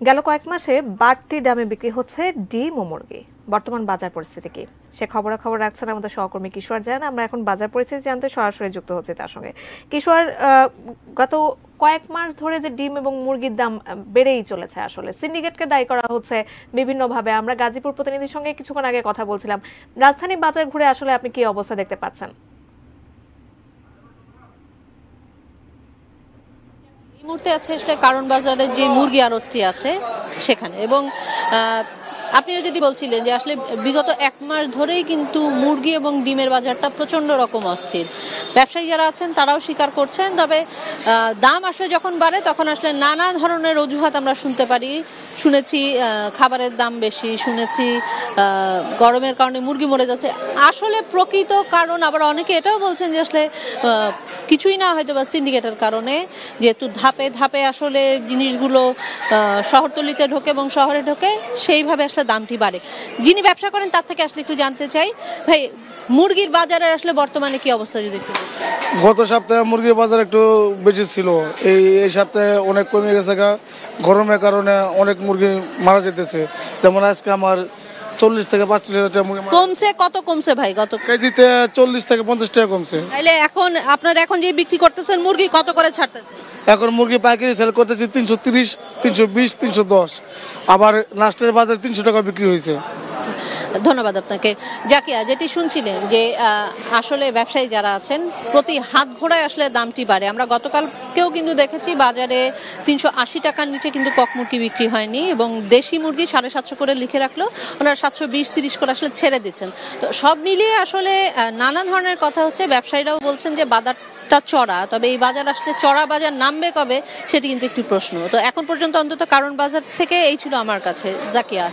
গেল কয়েক মাসে বাড়তি দামে বিক্রি হচ্ছে ডিম ও মুরগি। বর্তমান বাজার পরিস্থিতি কি, সে খবরাখবর রাখছেন আমাদের সহকর্মী কিশোর জান। আমরা এখন বাজার পরিস্থিতি জানতে সরাসরি যুক্ত হচ্ছে তার সঙ্গে। কিশোর, গত কয়েক মাস ধরে যে ডিম এবং মুরগির দাম বেড়েই চলেছে, আসলে সিন্ডিকেটকে দায়ী করা হচ্ছে বিভিন্নভাবে। আমরা গাজীপুর প্রতিনিধির সঙ্গে কিছুক্ষণ আগে কথা বলছিলাম। রাজধানী বাজার ঘুরে আসলে আপনি কি অবস্থা দেখতে পাচ্ছেন? এই মুহূর্তে আছে আসলে কারণ বাজারের যে মুরগি আড়তটি আছে সেখানে, এবং আপনিও যদি বলছিলেন যে আসলে বিগত এক মাস ধরেই কিন্তু মুরগি এবং ডিমের বাজারটা প্রচন্ড রকম অস্থির। ব্যবসায়ী যারা আছেন তারাও স্বীকার করছেন, তবে দাম আসলে যখন বাড়ে তখন আসলে নানা ধরনের অজুহাত আমরা শুনেছি খাবারের দাম বেশি, শুনেছি গরমের কারণে মুরগি মরে যাচ্ছে। আসলে প্রকৃত কারণ আবার অনেকে এটাও বলছেন যে আসলে কিছুই না হয়তো বা সিন্ডিকেটের কারণে, যেহেতু ধাপে ধাপে আসলে জিনিসগুলো শহরতলিতে ঢোকে এবং শহরে ঢোকে, সেইভাবে আসলে দামটি বাড়ে। যিনি ব্যবসা করেন তার থেকে আসলে একটু জানতে চাই, ভাই মুরগির বাজারে আসলে বর্তমানে কি অবস্থা যদি একটু। গত সপ্তাহে মুরগির বাজার একটু বেশি ছিল, এই সপ্তাহে অনেক কমে গেছে। গরমের কারণে অনেক মুরগি মারা যেতেছে। যেমন আজকে আমার 40 থেকে 45 হাজার টাকা মুরগি কমছে। কত কমছে ভাই? গত কেজিতে 40 থেকে 50 টাকা কমছে। তাইলে আপনারা এখন যে বিক্রি করতেছেন মুরগি কত করে ছাড়তেছেন? এখন মুরগি পাইকারি সেল করতেছি 330, 320, 310। আবার লাস্টের বাজারে 300 টাকা বিক্রি হয়েছে। ধন্যবাদ আপনাকে। জাকিয়া, যেটি শুনছিলেন যে আসলে ব্যবসায়ী যারা আছেন প্রতি হাত ঘোড়ায় আসলে দামটি বাড়ে। আমরা গতকালকেও কিন্তু দেখেছি বাজারে 380 টাকার নিচে কিন্তু কক মুরগি বিক্রি হয়নি, এবং দেশি মুরগি 750 করে লিখে রাখলো, ওনারা 720-30 করে আসলে ছেড়ে দিচ্ছেন। তো সব মিলিয়ে আসলে নানা ধরনের কথা হচ্ছে। ব্যবসায়ীরাও বলছেন যে বাজারটা চড়া, তবে এই বাজার আসলে চড়া বাজার নামবে কবে সেটি কিন্তু একটি প্রশ্ন। তো এখন পর্যন্ত অন্তত কারণ বাজার থেকে এই ছিল আমার কাছে জাকিয়া।